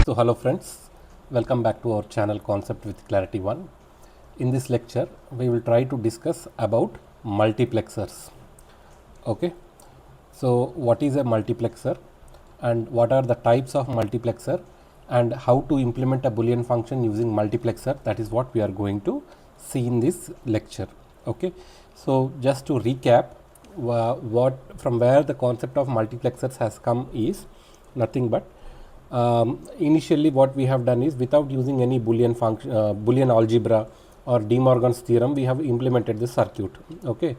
So hello friends, welcome back to our channel Concept with Clarity 1. In this lecture we will try to discuss about multiplexers. Okay, so what is a multiplexer and what are the types of multiplexer and how to implement a Boolean function using multiplexer, that is what we are going to see in this lecture. Okay, so just to recap, what from where the concept of multiplexers has come is nothing but initially what we have done is, without using any Boolean function, Boolean algebra or De Morgan's theorem, we have implemented the circuit. Okay,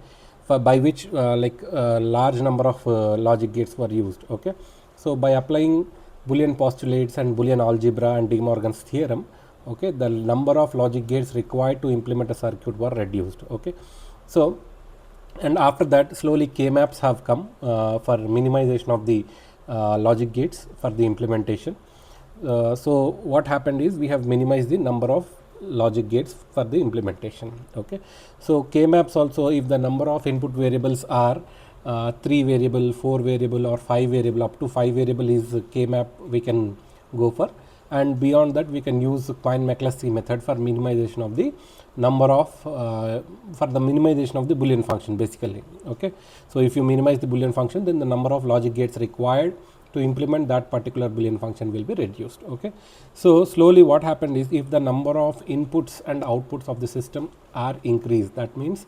by which large number of logic gates were used. Okay, so by applying Boolean postulates and Boolean algebra and De Morgan's theorem, okay, the number of logic gates required to implement a circuit were reduced. Okay, so and after that slowly K-maps have come for minimization of the logic gates for the implementation. So what happened is we have minimized the number of logic gates for the implementation. Okay, so K-maps also, if the number of input variables are 3 variable, 4 variable or 5 variable, up to 5 variable is K-map we can go for, and beyond that we can use Quine-McCluskey method for minimization of the number of for the minimization of the Boolean function basically. Okay, so if you minimize the Boolean function, then the number of logic gates required to implement that particular Boolean function will be reduced. Okay, so slowly what happened is, if the number of inputs and outputs of the system are increased, that means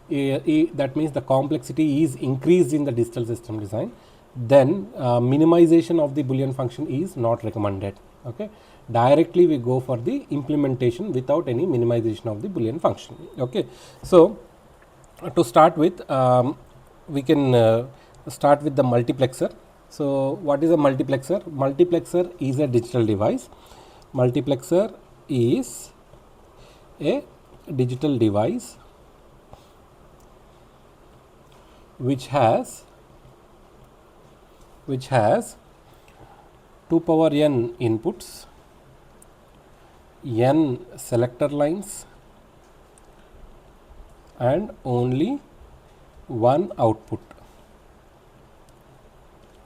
the complexity is increased in the digital system design, then minimization of the Boolean function is not recommended. Okay, directly we go for the implementation without any minimization of the Boolean function. Okay, so to start with, we can start with the multiplexer. So what is a multiplexer? Multiplexer is a digital device. Multiplexer is a digital device which has 2 power n inputs, n selector lines and only one output.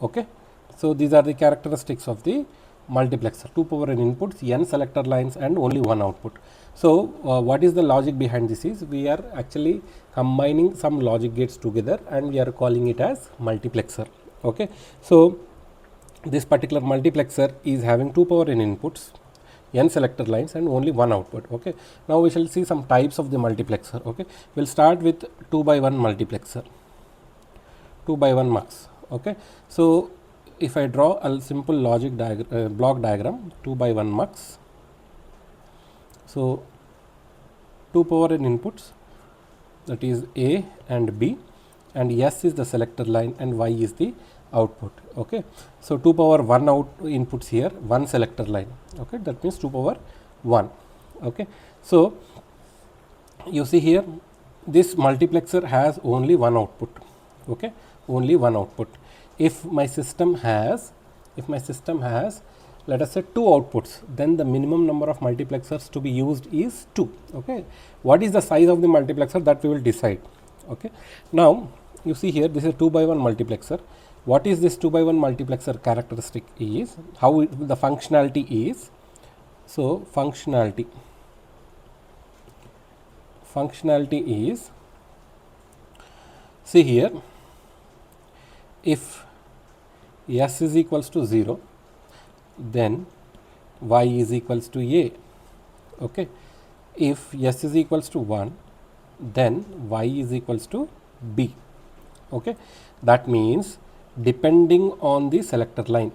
Okay, so these are the characteristics of the multiplexer: 2 power n inputs, n selector lines and only one output. So what is the logic behind this is, we are actually combining some logic gates together and we are calling it as multiplexer. Okay, so this particular multiplexer is having 2 power n inputs, n selector lines and only one output. Okay, now we shall see some types of the multiplexer. Okay, we'll start with 2 by 1 multiplexer, 2 by 1 mux. Okay, so if I draw a simple logic block diagram, 2 by 1 mux, so 2 power n inputs, that is A and B, and S is the selector line and Y is the output. Okay, so 2 power 1 inputs here, 1 selector line. Okay, that means 2 power 1. Okay, so you see here this multiplexer has only one output. Okay, only one output. If my system has let us say 2 outputs, then the minimum number of multiplexers to be used is 2. Okay, what is the size of the multiplexer, that we will decide. Okay, now you see here this is 2 by 1 multiplexer. What is this 2 by 1 multiplexer characteristic is, how the functionality is. So functionality is, see here, if S is equals to 0, then Y is equals to A. Okay, if S is equals to 1, then Y is equals to B. Okay, that means depending on the selector line,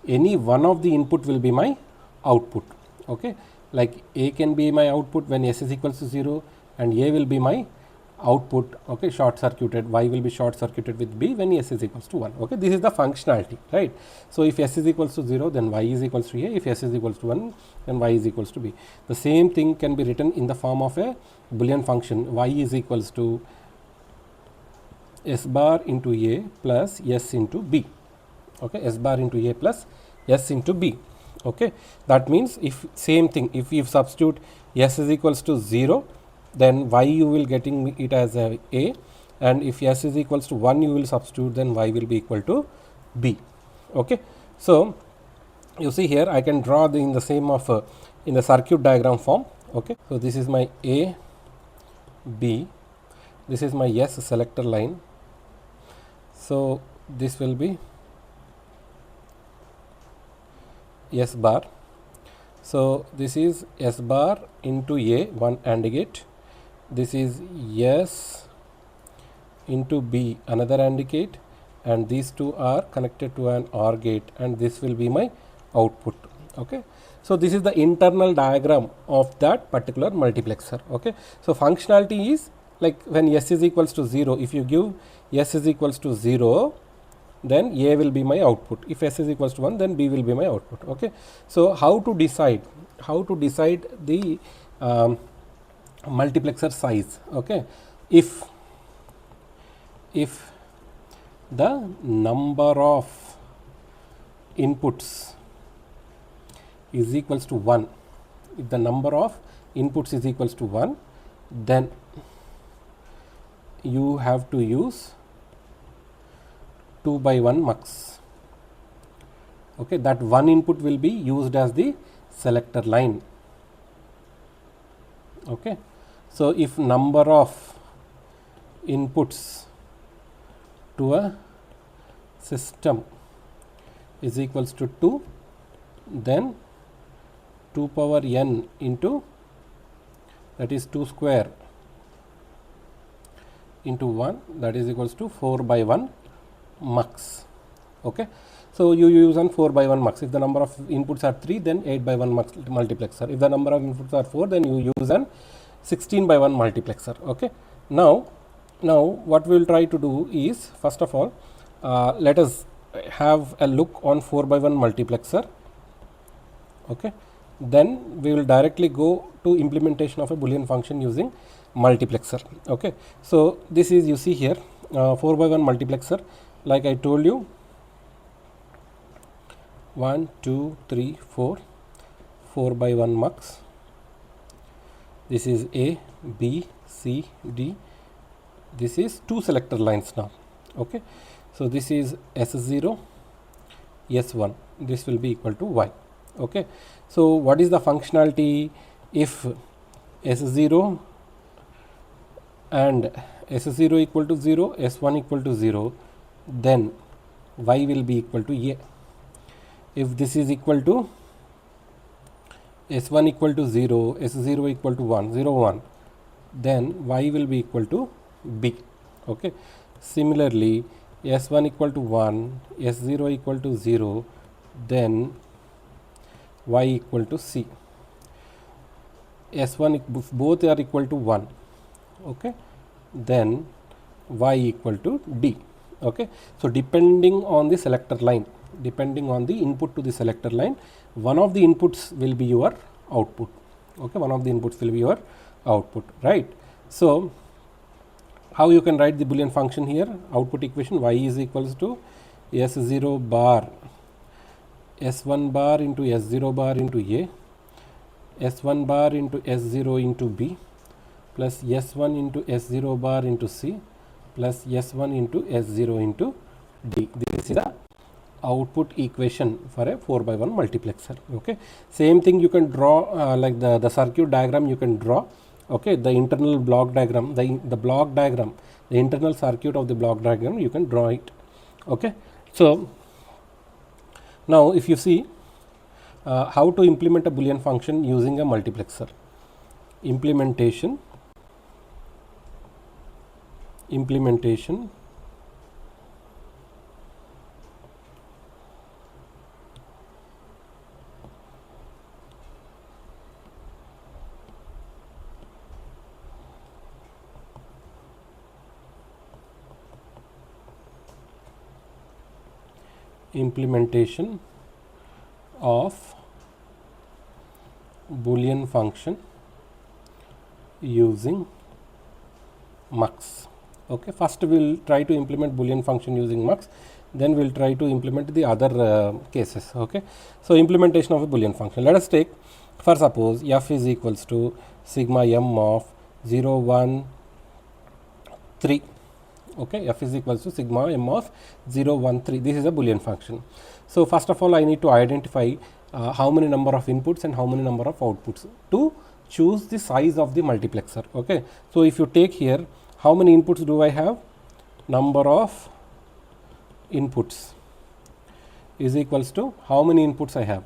any one of the input will be my output. Okay, like A can be my output when S is equals to 0 and A will be my output. Okay, short circuited, Y will be short circuited with B when S is equals to 1. Okay, this is the functionality, right? So if S is equals to 0, then Y is equals to A. If S is equals to 1, then Y is equals to B. The same thing can be written in the form of a Boolean function. Y is equals to S bar into A plus S into B. Okay, S bar into A plus S into B. Okay, that means if same thing, if you substitute S is equals to 0, then Y you will getting it as a, and if S is equals to 1 you will substitute, then Y will be equal to B. Okay, so You see here I can draw in the same of in the circuit diagram form. Okay, so this is my A, B, this is my S selector line. So this will be S bar. So this is S bar into A, one AND gate. This is S into B, another AND gate, and these two are connected to an OR gate, and this will be my output. Okay, so this is the internal diagram of that particular multiplexer. Okay, so functionality is like when S is equals to 0, if you give S is equals to 0, then A will be my output. If S is equals to 1, then B will be my output. Okay, so how to decide the multiplexer size? Okay, if the number of inputs is equals to 1, if the number of inputs is equals to 1, then you have to use 2 by 1 mux. Okay, that one input will be used as the selector line. Okay, so if number of inputs to a system is equals to 2, then 2 power n into, that is 2 square into 1, that is equals to 4 by 1 mux. Okay, so you use an 4 by 1 mux. If the number of inputs are 3, then 8 by 1 multiplexer. If the number of inputs are 4, then you use an 16 by 1 multiplexer. Okay, now what we will try to do is, first of all, let us have a look on 4 by 1 multiplexer. Okay, then we will directly go to implementation of a Boolean function using multiplexer. Okay, so this is, you see here, 4 by 1 multiplexer. Like I told you, 1, 2, 3, 4, 4 by 1 mux. This is A, B, C, D. This is 2 selector lines now. Okay, so this is S0, S1. This will be equal to Y. Okay, so what is the functionality? If S0 and S0 equal to 0, S1 equal to 0, then Y will be equal to A. If this is equal to S1 equal to 0, S0 equal to 1, 0, 1, then Y will be equal to B. Okay, similarly, S1 equal to 1, S0 equal to 0, then Y equal to C. S1, both are equal to 1. Okay, then Y equal to D. Okay, so depending on the selector line, depending on the input to the selector line, one of the inputs will be your output. Okay, one of the inputs will be your output, right? So how you can write the Boolean function here? Output equation, Y is equals to S0 bar, S1 bar into S0 bar into A, S1 bar into S0 into B, plus S1 into S0 bar into C, plus S1 into S0 into D. This is the output equation for a 4 by 1 multiplexer. Okay, same thing you can draw like the circuit diagram you can draw. Okay, the internal block diagram, the block diagram, the internal circuit of the block diagram, you can draw it. Okay, so now if you see how to implement a Boolean function using a multiplexer. Implementation implementation of Boolean function using mux. Okay, first we will try to implement Boolean function using mux, then we will try to implement the other cases. Okay, so implementation of a Boolean function. Let us take, for suppose f is equals to sigma m of 0, 1, 3. Okay, f is equals to sigma m of 0, 1, 3. This is a Boolean function. So first of all, I need to identify how many number of inputs and how many number of outputs to choose the size of the multiplexer. Okay, so if you take here, how many inputs do I have? Number of inputs is equals to how many inputs I have?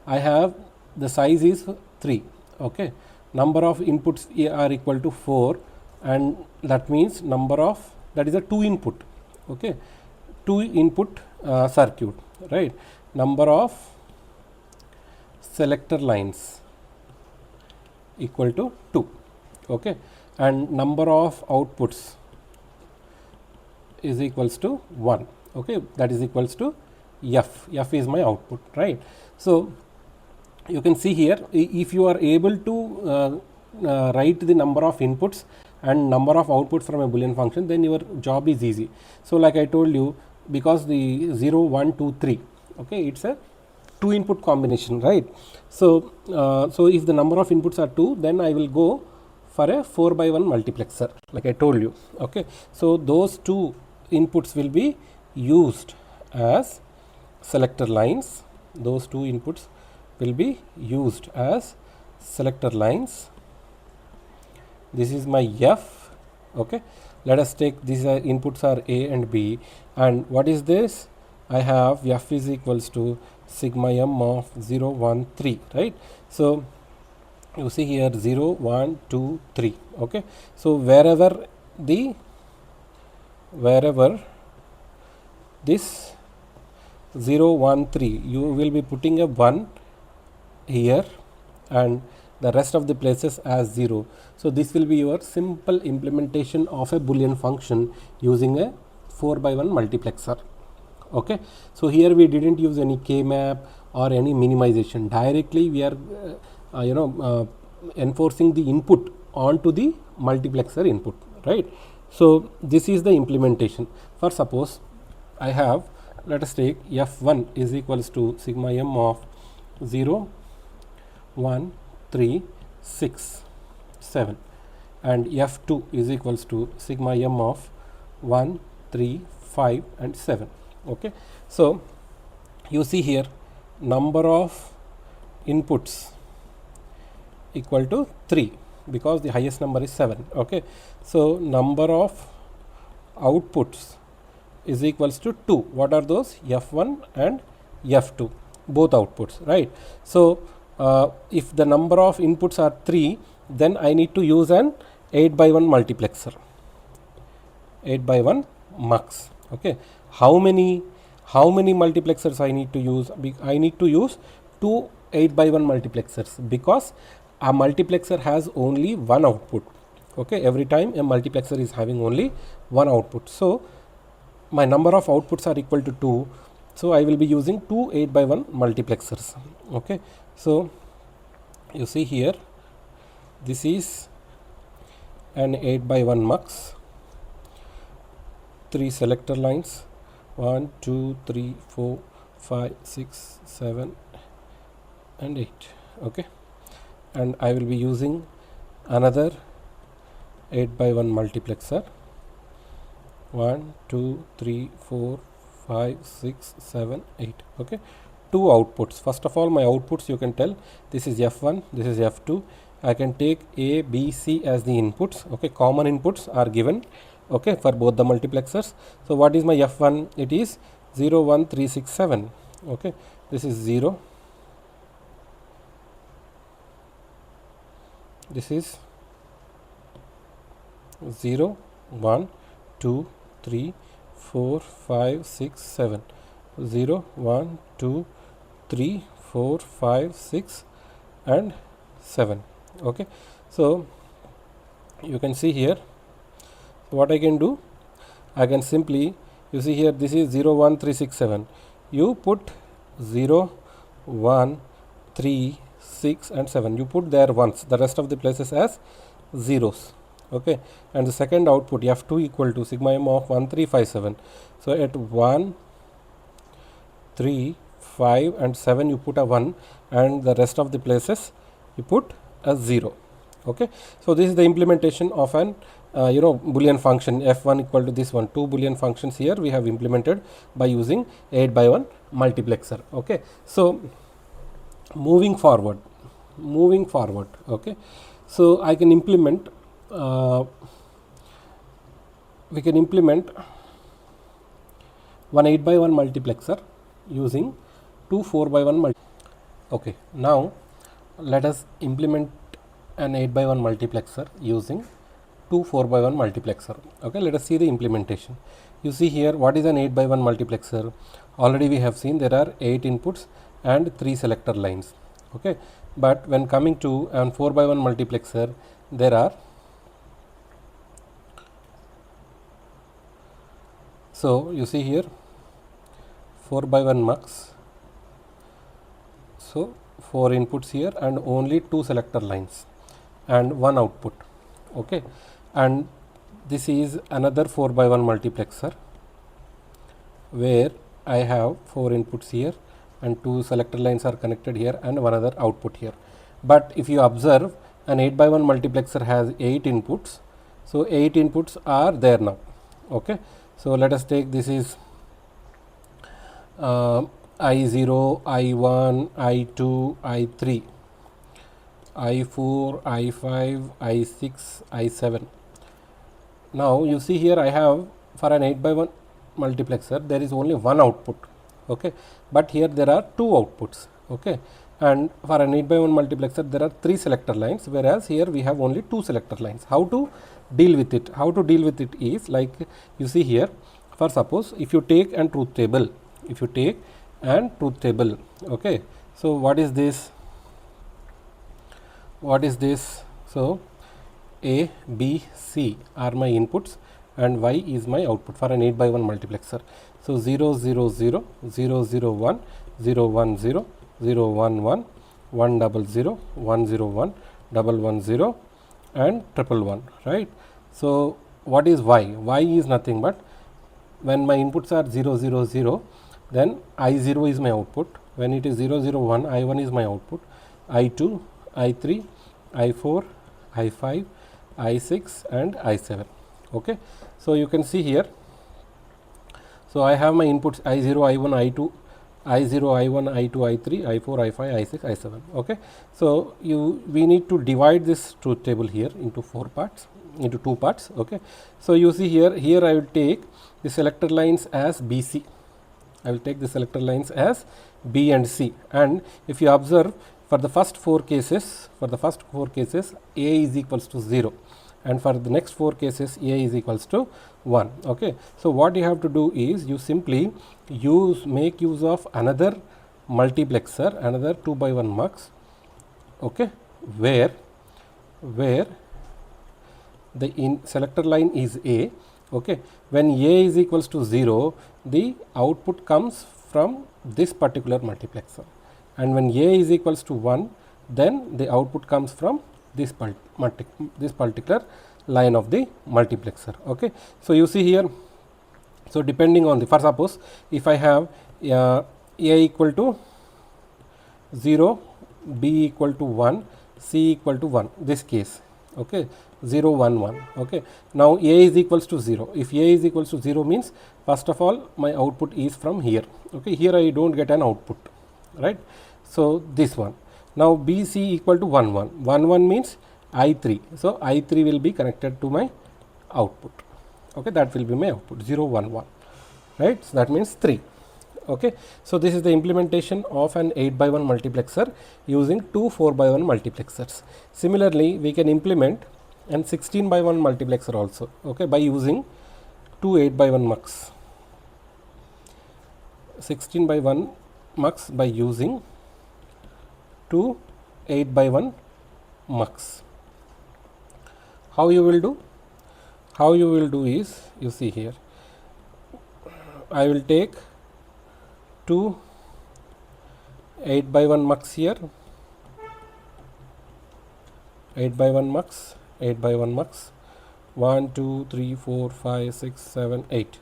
I have, the size is 3. Okay, number of inputs are equal to 4, and that means number of, that is a 2 input. Okay, 2 input circuit, right? Number of selector lines equal to 2. Okay, and number of outputs is equals to 1. Okay, that is equals to f. F is my output, right? So you can see here, if you are able to write the number of inputs and number of outputs from a Boolean function, then your job is easy. So like I told you, because the 0, 1, 2, 3, okay, it's a 2 input combination, right? So so if the number of inputs are 2, then I will go for a 4/1 multiplexer, like I told you. Okay, so those 2 inputs will be used as selector lines. Those 2 inputs will be used as selector lines. This is my f. Okay, let us take these inputs are a and b, and what is this? I have f is equals to sigma m of 0, 1, 3, right? So you see here 0, 1, 2, 3. Okay, so wherever this 0, 1, 3, you will be putting a 1 here and the rest of the places as 0. So this will be your simple implementation of a Boolean function using a 4/1 multiplexer. Okay, so here we didn't use any k-map or any minimization. Directly we are enforcing the input onto the multiplexer input, right? So this is the implementation. For suppose I have, let us take f1 is equals to sigma m of 0, 1, 3, 6, 7, and f2 is equals to sigma m of 1, 3, 5 and 7. Okay, so you see here number of inputs equal to 3 because the highest number is 7. Okay, so number of outputs is equals to 2. What are those? f1 and f2, both outputs, right? So if the number of inputs are 3, then I need to use an 8/1 multiplexer, 8/1 mux. Okay, how many multiplexers I need to use? I need to use 2 8/1 multiplexers because a multiplexer has only one output. Okay, every time a multiplexer is having only one output. So my number of outputs are equal to 2. So I will be using 2 8/1 multiplexers. Okay, so you see here, this is an 8/1 mux, 3 selector lines, 1, 2, 3, 4, 5, 6, 7 and 8. Okay, and I will be using another 8/1 multiplexer, 1, 2, 3, 4, 5, 6, 7, 8. Okay, 2 outputs. First of all, my outputs you can tell, this is f1, this is f2. I can take a, b, c as the inputs. Okay, common inputs are given, okay, for both the multiplexers. So what is my f1? It is 0, 1, 3, 6, 7. Okay, this is 0, this is 0, 1, 2, 3, 4, 5, 6, 7, 0, 1, 2, 3, 4, 5, 6 and 7. Okay, so you can see here what I can do. I can simply, you see here, this is 0, 1, 3, 6, 7. You put 0, 1, 3, 6 and 7. You put there ones, the rest of the places as zeros. Okay, and the second output f2 equal to sigma m of 1, 3, 5, 7. So at 1, 3, 5 and 7 you put a 1 and the rest of the places you put a 0. Okay, so this is the implementation of an Boolean function f1 equal to this one. Two Boolean functions here we have implemented by using 8 by 1 multiplexer. Okay, so moving forward, okay, so I can implement we can implement one 8 by 1 multiplexer using two 4 by 1 okay, now let us implement an 8 by 1 multiplexer using two 4 by 1 multiplexer. Okay, let us see the implementation. You see here, what is an 8 by 1 multiplexer? Already we have seen there are 8 inputs and 3 selector lines. Okay, but when coming to an 4 by 1 multiplexer, there are, so you see here 4 by 1 mux, so 4 inputs here and only 2 selector lines and 1 output. Okay, and this is another 4 by 1 multiplexer where I have 4 inputs here and 2 selector lines are connected here and one other output here. But if you observe, an 8 by 1 multiplexer has 8 inputs, so 8 inputs are there now. Okay, so let us take, this is I0, I1, I2, I3, I4, I5, I6, I7. Now you see here I have, for an 8 by 1 multiplexer there is only one output. Okay, but here there are two outputs. Okay, and for an 8 by 1 multiplexer there are 3 selector lines, whereas here we have only 2 selector lines. How to deal with it? How to deal with it is like, you see here, for suppose if you take an truth table, okay, so what is this? So A, B, C are my inputs and Y is my output for an 8 by 1 multiplexer. So 0, 0, 0, 0, 0, 1, 0, 1, 0, 0, 1, 1, 1, 0, 0, 1, 0, 1, 1, 1, 0 and 1, 1, right? So what is Y? Y is nothing but, when my inputs are 0, 0, 0, then I0 is my output. When it is 0, 0, 1, I1 is my output. I2, I3, I4, I5, I6 and I7. Okay, so you can see here, so I have my inputs I0, I1, I2, I0, I1, I2, I3, I4, I5, I6, I7. Okay, so we need to divide this truth table here into two parts. Okay, so you see here I will take the selector lines as BC. I will take the selector lines as B and C, and if you observe, for the first four cases, A is equals to 0, and for the next 4 cases A is equals to 1. Okay, so what you have to do is you simply make use of another multiplexer, another 2 by 1 mux. Okay, where the selector line is A. Okay, when A is equals to 0, the output comes from this particular multiplexer, and when A is equals to 1, then the output comes from this particular line of the multiplexer. Okay, so you see here, so depending on the, for suppose if I have A equal to 0, B equal to 1, C equal to 1, this case. Okay, 0, 1, 1. Okay, now A is equals to 0. If A is equals to 0 means, first of all my output is from here. Okay, here I don't get an output, right? So this one. Now BC equal to 1, 1. 1, 1 means I3. So I3 will be connected to my output. Okay, that will be my output, 0, 1, 1. Right? So that means 3. Okay, so this is the implementation of an 8 by 1 multiplexer using two 4 by 1 multiplexers. Similarly, we can implement an 16 by 1 multiplexer also. Okay, by using two 8 by 1 mux. 16 by 1 mux by using two 8 by 1 mux. How you will do? How you will do is, you see here, I will take two 8 by 1 mux here, 8 by 1 mux, 8 by 1 mux, 1, 2, 3, 4, 5, 6, 7, 8,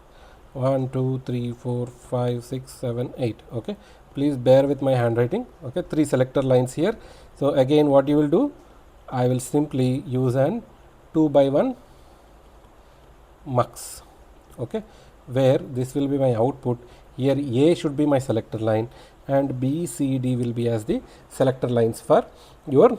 1, 2, 3, 4, 5, 6, 7, 8. Okay, please bear with my handwriting. Okay, 3 selector lines here. So again what you will do, I will simply use an 2 by 1 mux, okay, where this will be my output. Here A should be my selector line and B, C, D will be as the selector lines for your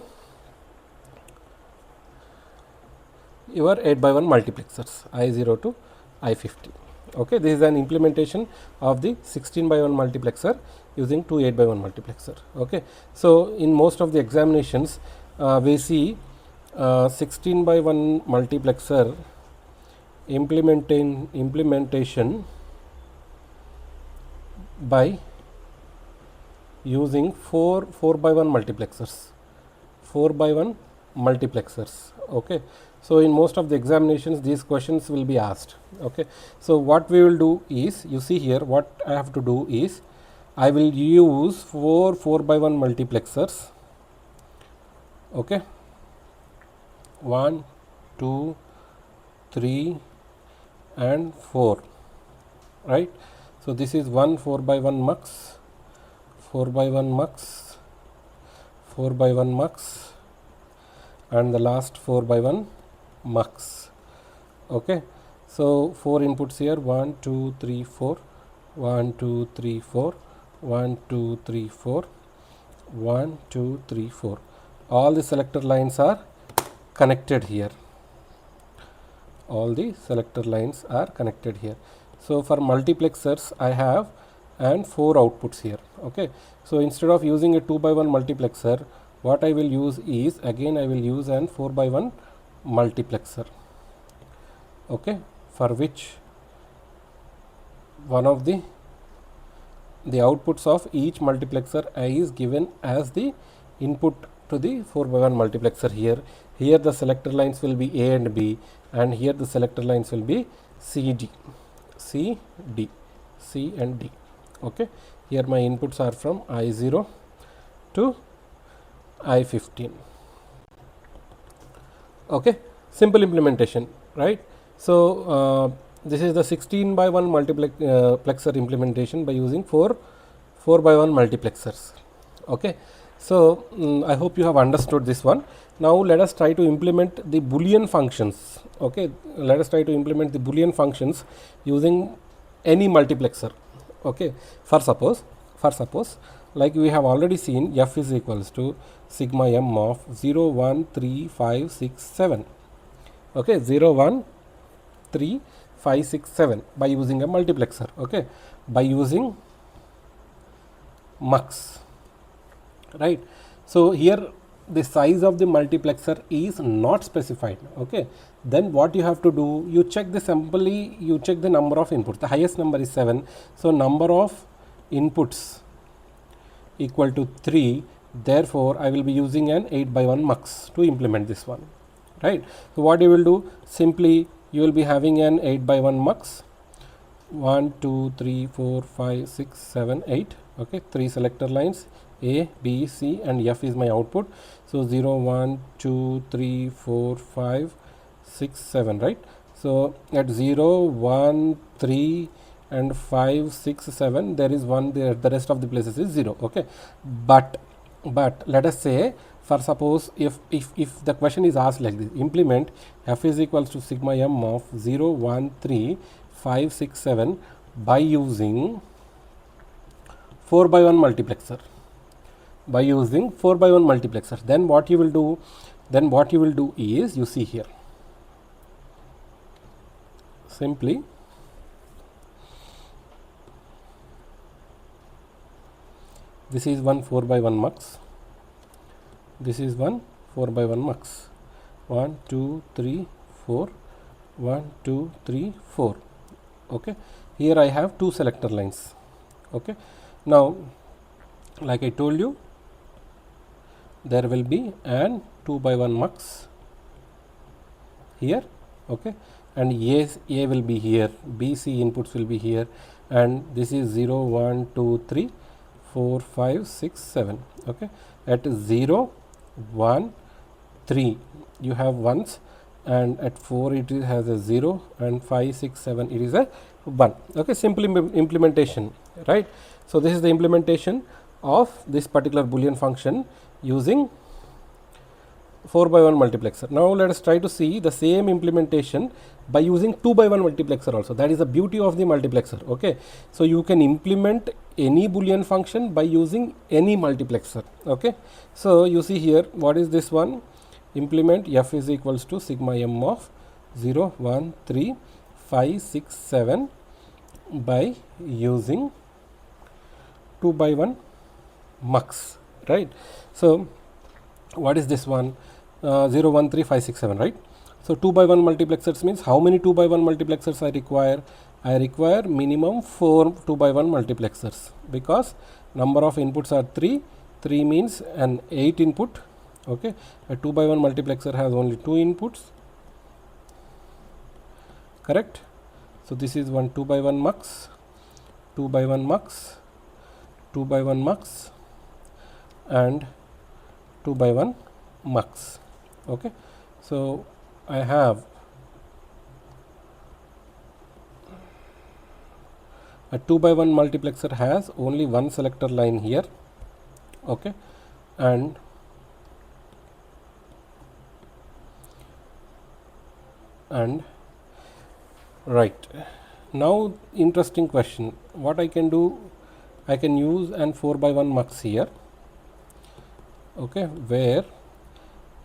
8x1 multiplexers I0 to I50. Okay, this is an implementation of the 16x1 multiplexer using two 8x1 multiplexer. Okay, so in most of the examinations we see 16x1 multiplexer implementation by using 4x1 multiplexers. Okay, so in most of the examinations these questions will be asked. Okay, so what we will do is, you see here what I have to do is I will use 4x1 multiplexers. Okay, 1, 2, 3 and 4, right? So this is one 4x1 mux, 4x1 mux, 4x1 mux and the last 4x1 mux. Okay, so 4 inputs here, 1, 2, 3, 4, 1, 2, 3, 4, 1, 2, 3, 4, 1, 2, 3, 4. All the selector lines are connected here. All the selector lines are connected here. So for multiplexers I have and 4 outputs here. Okay, so instead of using a 2x1 multiplexer, what I will use is, again I will use an 4x1 multiplexer. Okay, for which one of the outputs of each multiplexer is given as the input to the 4x1 multiplexer here. Here the selector lines will be A and B and here the selector lines will be C and D. Okay, here my inputs are from I0 to I15. Okay, simple implementation, right? So this is the 16x1 multiplexer implementation by using 4x1 multiplexers. Okay, so I hope you have understood this one. Now let us try to implement the Boolean functions. Okay, let us try to implement the Boolean functions using any multiplexer. Okay, for suppose like we have already seen, f is equals to sigma m of 0, 1, 3, 5, 6, 7. Okay, 0, 1, 3, 5, 6, 7 by using a multiplexer. Okay, by using mux, right? So here the size of the multiplexer is not specified. Okay, then what you have to do, you check the simply, you check the number of inputs. The highest number is 7, so number of inputs equal to 3, therefore I will be using an 8x1 mux to implement this one, right? So what you will do, simply you will be having an 8x1 mux, 1, 2, 3, 4, 5, 6, 7, 8. Okay, 3 selector lines, A, B, C and F is my output. So 0, 1, 2, 3, 4, 5, 6, 7, right? So at 0, 1, 3 and 5, 6, 7 there is 1 there, the rest of the places is 0. Okay, but let us say, for suppose if the question is asked like this, implement f is equals to sigma m of 0, 1, 3, 5, 6, 7 by using 4x1 multiplexer. By using 4x1 multiplexer, then what you will do? Then what you will do is, you see here, simply this is one 4x1 mux. This is one 4x1 mux. 1, 2, 3, 4. 1, 2, 3, 4. Okay. Here I have 2 selector lines. Okay. Now, like I told you, there will be an 2x1 mux here. Okay. And A will be here. B, C inputs will be here. And this is 0, 1, 2, 3, 4, 5, 6, 7. Okay. At 0, 1, 3 you have ones, and at 4 it has a 0, and 5, 6, 7 it is a 1. Okay, simple implementation, right? So this is the implementation of this particular Boolean function using 4 by 1 multiplexer. Now let us try to see the same implementation by using 2 by 1 multiplexer also. That is the beauty of the multiplexer. Okay, so you can implement any Boolean function by using any multiplexer. Okay, so you see here, what is this one? Implement f is equals to sigma m of 0, 1, 3, 5, 6, 7 by using 2 by 1 mux, right? So what is this one? 0, 1, 3, 5, 6, 7, right? So 2 by 1 multiplexers means how many 2 by 1 multiplexers I require? I require minimum 4 2 by 1 multiplexers, because number of inputs are 3. 3 means an 8 input. Okay, a 2 by 1 multiplexer has only 2 inputs, correct? So this is one 2 by 1 mux, 2 by 1 mux, 2 by 1 mux, and 2 by 1 mux. Okay, so I have a 2 by 1 multiplexer has only one selector line here. Okay, and right now, interesting question. What I can do, I can use an 4 by 1 mux here. Okay, where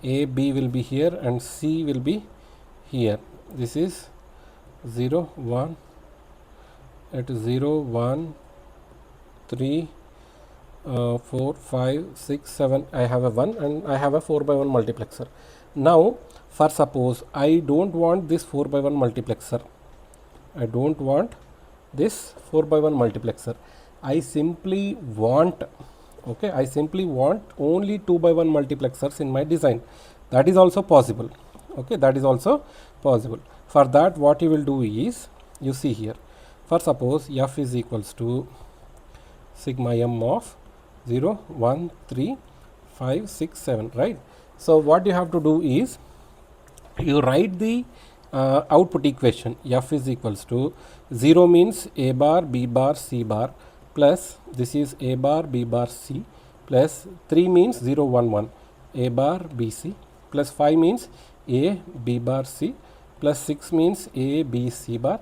A, B will be here and C will be here. This is 0, 1, at 0, 1, 3, 4, 5, 6, 7. I have a 1 and I have a 4 by 1 multiplexer. Now, for suppose I don't want this 4 by 1 multiplexer. I don't want this 4 by 1 multiplexer. I simply want, okay, I simply want only 2 by 1 multiplexers in my design. That is also possible. Okay, that is also possible. For that, what you will do is, you see here, for suppose f is equals to sigma m of 0, 1, 3, 5, 6, 7, right? So what you have to do is, you write the output equation. F is equals to 0 means a bar, b bar, c bar, plus this is a bar, b bar, c, plus 3 means 0, 1, 1, a bar, b, c, plus 5 means a, b bar, c, plus 6 means a, b, c bar,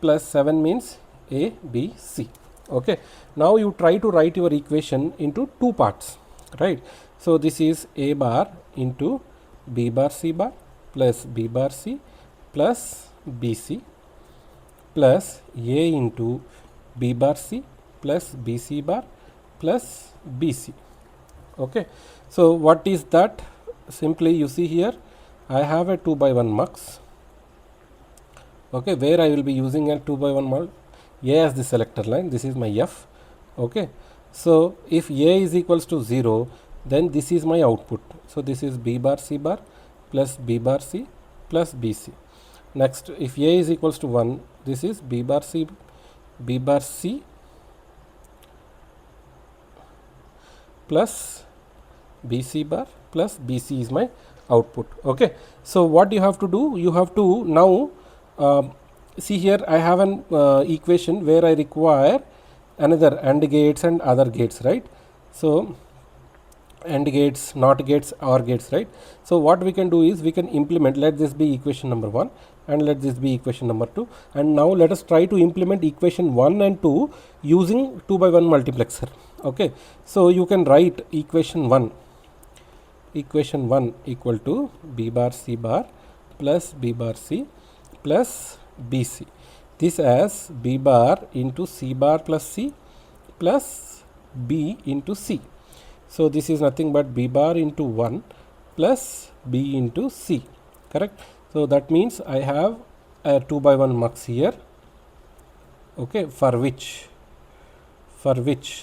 plus 7 means a, b, c. Okay, now you try to write your equation into two parts, right? So this is a bar into b bar, c bar, plus b bar, c, plus bc, plus a into b bar, c, plus bc bar, plus bc. Okay, so what is that? Simply you see here, I have a 2 by 1 mux. Okay, where I will be using a 2 by 1 mux, a as the selector line. This is my f. Okay, so if a is equals to 0, then this is my output. So this is b bar, c bar, plus b bar, c, plus bc. Next, if a is equals to 1, this is b bar, c, plus bc bar, plus bc is my output. Okay, so what you have to do, you have to now see here, I have an equation where I require another AND gates and other gates, right? So AND gates, NOT gates, OR gates, right? So what we can do is, we can implement, let this be equation number 1 and let this be equation number 2, and now let us try to implement equation 1 and 2 using 2 by 1 multiplexer. Okay, so you can write equation 1 equal to b bar, c bar, plus b bar, c, plus bc. This as b bar into c bar plus c, plus b into c. So this is nothing but b bar into 1 plus b into c, correct? So that means I have a 2 by 1 mux here. Okay, for which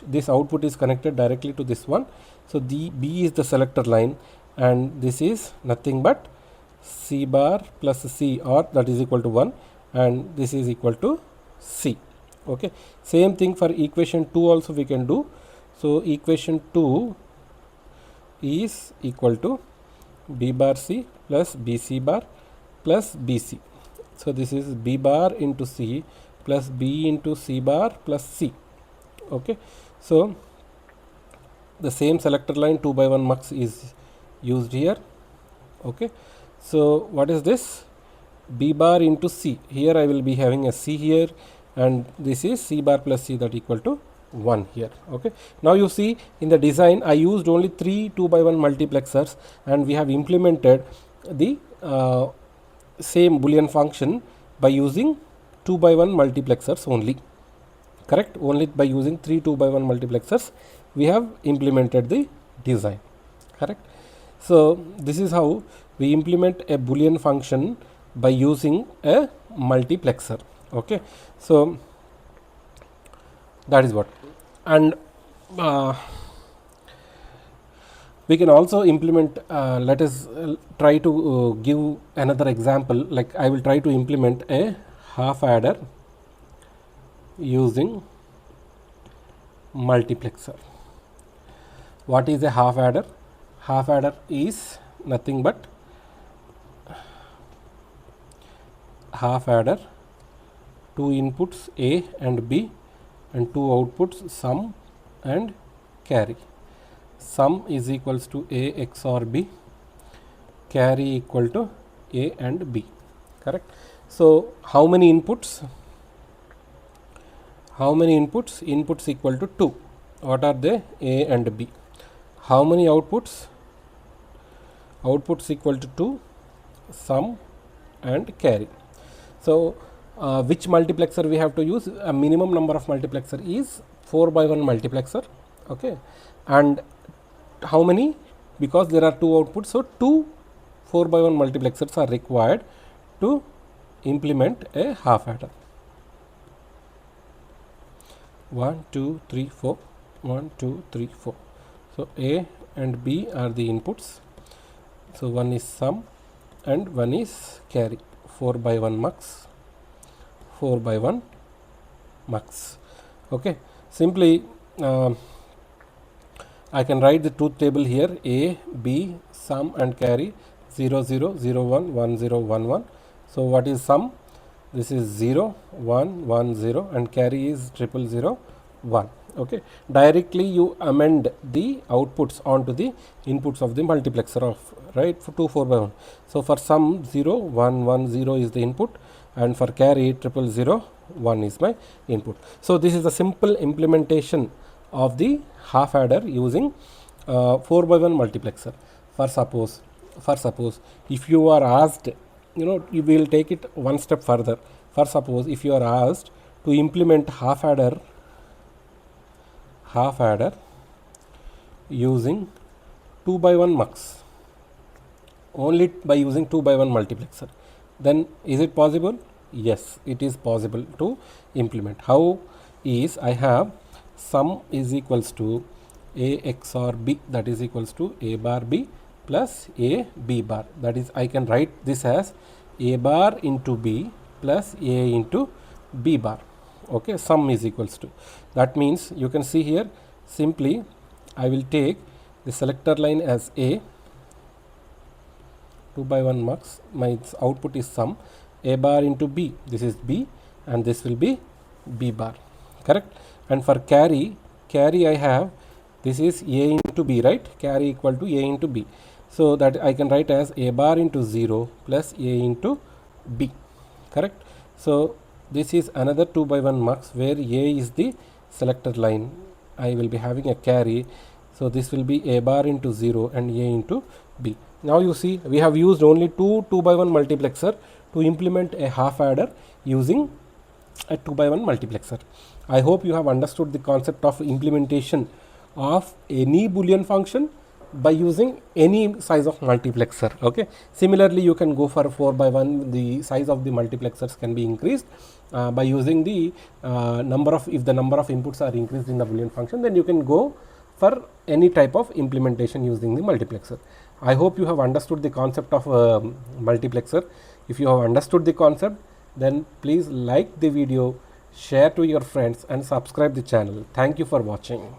this output is connected directly to this one. So the b is the selector line, and this is nothing but c bar plus c, or that is equal to 1, and this is equal to c. Okay, same thing for equation 2 also we can do. So equation 2 is equal to b bar, c, plus bc bar, plus bc. So this is b bar into c, plus b into c bar, plus c. Okay, so the same selector line 2 by 1 mux is used here. Okay, so what is this? B bar into C. Here I will be having a C here, and this is C bar plus C, that equal to 1 here. Okay, now you see in the design I used only 3 2 by 1 multiplexers, and we have implemented the same Boolean function by using 2 by 1 multiplexers only. Correct, only by using 3 2 by 1 multiplexers we have implemented the design. Correct. So this is how we implement a Boolean function by using a multiplexer. Okay, so that is what. And we can also implement, let us try to give another example. Like I will try to implement a half adder using multiplexer. What is a half adder? Half adder is nothing but half adder, 2 inputs A and B and 2 outputs sum and carry. Sum is equals to A XOR B, carry equal to A and B. Correct. So how many inputs? How many inputs? Inputs equal to 2. What are they? A and B. How many outputs? Outputs equal to 2, sum and carry. So which multiplexer we have to use? A minimum number of multiplexer is 4 by 1 multiplexer. Okay, and how many? Because there are 2 outputs, so 2 4 by 1 multiplexers are required to implement a half adder. 1 2 3 4, 1 2 3 4. So A and B are the inputs. So one is sum and one is carry. 4 by 1 mux, 4 by 1 mux. Okay, simply I can write the truth table here: A, B, sum and carry 0 0 0 1 1 0 1 1. So what is sum? This is 0 1 1 0 and carry is 0 0 1. Okay, directly you amend the outputs onto the inputs of the multiplexer of, right, for 2 4 by 1. So for sum 0 1 1 0 is the input, and for carry 0 0 1 is my input. So this is a simple implementation of the half adder using 4 by 1 multiplexer. For suppose if you are asked, you will take it one step further. For suppose if you are asked to implement half adder using 2 by 1 mux, only by using 2 by 1 multiplexer, then is it possible? Yes, it is possible to implement. How is? I have sum is equals to A XOR B, that is equals to A bar B plus A B bar. That is, I can write this as A bar into B plus A into B bar. Okay, sum is equals to. That means you can see here, simply I will take the selector line as A, 2 by 1 mux, my output is sum, A bar into B, this is B, and this will be B bar. Correct. And for carry I have, this is A into B, right? Carry equal to A into B. So that I can write as A bar into 0 plus A into B. Correct. So this is another 2 by 1 mux where A is the selector line. I will be having a carry. So this will be A bar into 0 and A into B. Now you see, we have used only 2 2 by 1 multiplexer to implement a half adder using a 2 by 1 multiplexer. I hope you have understood the concept of implementation of any Boolean function by using any size of multiplexer. Okay, similarly you can go for 4 by 1, the size of the multiplexers can be increased by using the number of, if the number of inputs are increased in the Boolean function, then you can go for any type of implementation using the multiplexer. I hope you have understood the concept of multiplexer. If you have understood the concept, then please like the video, share to your friends and subscribe the channel. Thank you for watching.